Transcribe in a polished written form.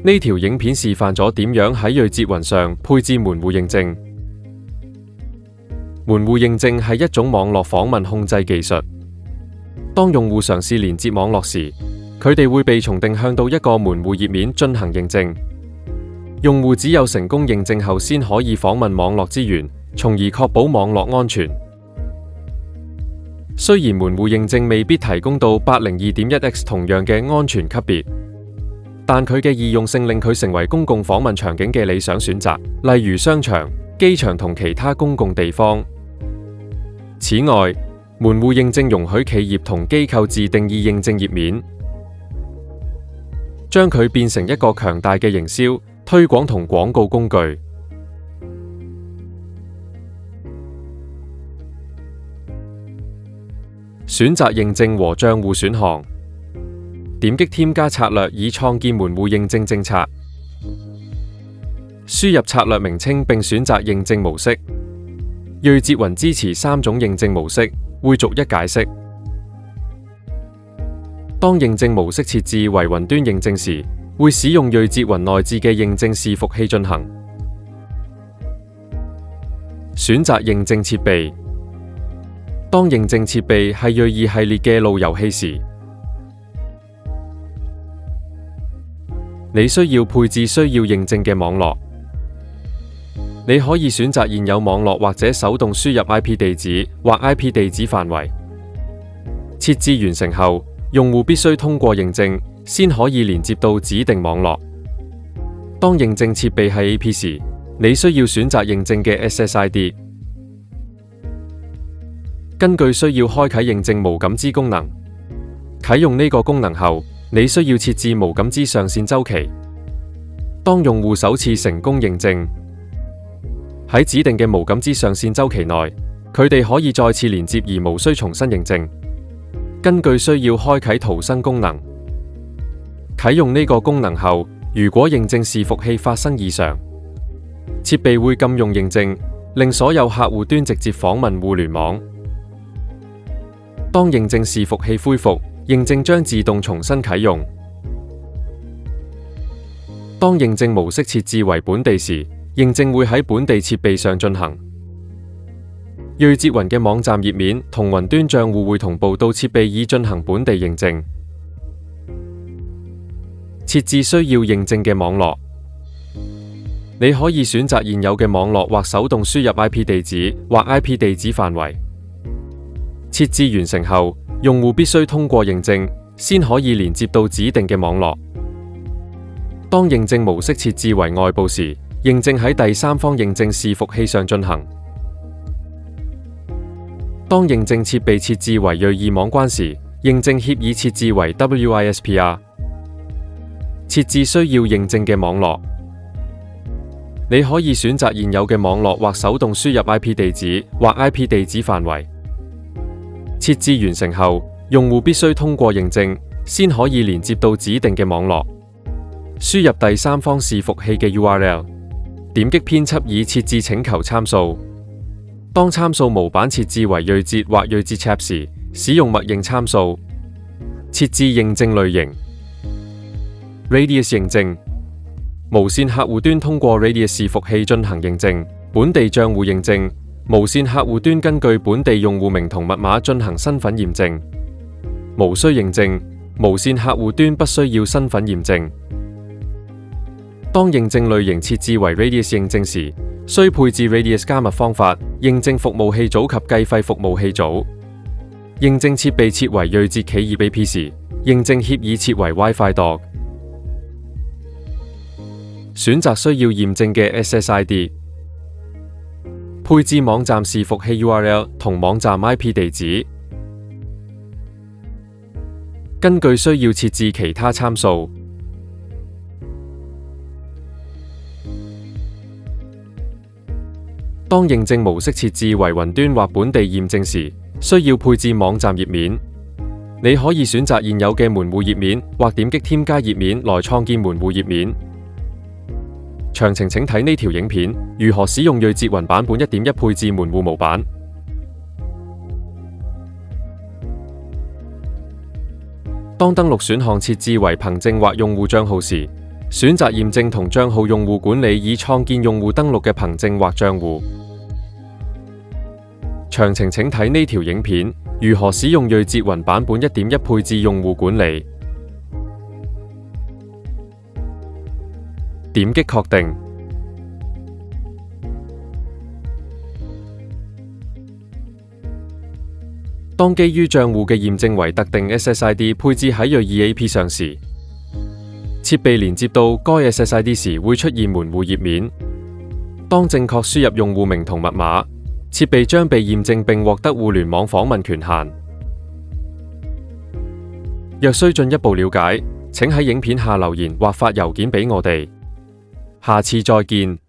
呢條影片示範咗點樣喺睿捷雲上配置門戶認證。門戶認證係一種網絡訪問控制技術。當用戶嘗試連接網絡時，佢哋會被重定向到一個門戶頁面進行認證。用戶只有成功認證後先可以訪問網絡資源，從而確保網絡安全。雖然門戶認證未必提供到 802.1x 同樣嘅安全級別，但佢嘅易用性令佢成為公共訪問場景嘅理想選擇，例如商場、機場同其他公共地方。此外，門戶認證容許企業同機構自定義認證頁面，將佢變成一個強大嘅營銷、推廣同廣告工具。選擇認證和帳戶選項，點擊添加策略以創建門戶認證政策，輸入策略名稱並選擇認證模式。睿捷雲支持3種認證模式，會逐一解釋。當認證模式設置為雲端認證時，會使用睿捷雲內置嘅認證伺服器進行。選擇認證設備，當認證設備係睿儀系列嘅路由器時，你需要配置需要認證嘅網絡。你可以選擇現有網絡或者手動輸入 IP 地址或 IP 地址範圍。設置完成後，用戶必須通過認證，先可以連接到指定網絡。當認證設備係 AP 時，你需要選擇認證嘅 SSID。根據需要開啟認證無感知功能。啟用呢個功能後，你需要設置無感知上線週期。當用戶首次成功認證，喺指定嘅無感知上線週期內，佢哋可以再次連接而無需重新認證。根據需要開啟逃生功能。啟用呢個功能後，如果認證伺服器發生異常，設備會禁用認證，令所有客戶端直接訪問互聯網。當認證伺服器恢復，認證將自動重新啟用。當認證模式設置為本地時，認證會喺本地設備上進行。睿捷雲嘅網站頁面同雲端帳戶會同步到設備以進行本地認證。設置需要認證嘅網絡，你可以選擇現有嘅網絡或手動輸入 IP 地址或 IP 地址範圍。設置完成後，用戶必須通過認證，先可以連接到指定嘅網絡。當認證模式設置為外部時，認證喺第三方認證伺服器上進行。當認證設備設置為睿儀網關時，認證協議設置為 WISPR。設置需要認證嘅網絡，你可以選擇現有嘅網絡或手動輸入 IP 地址或 IP 地址範圍。設置完成後，用戶必須通過認證，先可以連接到指定嘅網絡。輸入第三方伺服器嘅 URL， 點擊編輯以設置請求參數。當參數模板設置為睿捷或睿捷 Chap 時，使用默認參數。設置認證類型 Radius 認證，無線客戶端通過 Radius 伺服器進行認證。本地帳戶認證，無線客戶端根據本地用戶名同密碼進行身份驗證。無需認證，無線客戶端不需要身份驗證。當認證類型設置為 Radius 認證時，需配置 Radius 加密方法、認證服務器組及計費服務器組。認證設備設為睿捷企業 AP 時，認證協議設為 WiFi Dog。選擇需要驗證嘅 SSID。配置網站伺服器 URL 同網站 IP 地址。根據需要設置其他參數。當認證模式設置為雲端或本地驗證時，需要配置網站頁面。你可以選擇現有嘅門戶頁面，或點擊添加頁面來創建門戶頁面。詳情請睇呢條影片，如何使用睿捷雲版本 1.1 配置門戶模板。當登錄選項設置為憑證或用戶帳號時，選擇驗證同帳號用戶管理以創建用戶登錄嘅憑證或帳戶。詳情請睇呢條影片，如何使用睿捷雲版本 1.1 配置用戶管理。點擊確定。當基於帳戶嘅驗證為特定 SSID 配置喺睿2 AP 上時，設備連接到該 SSID 時會出現門戶頁面。當正確輸入用戶名同密碼，設備將被驗證並獲得互聯網訪問權限。若需進一步了解，請喺影片下留言或發郵件俾我哋。下次再見。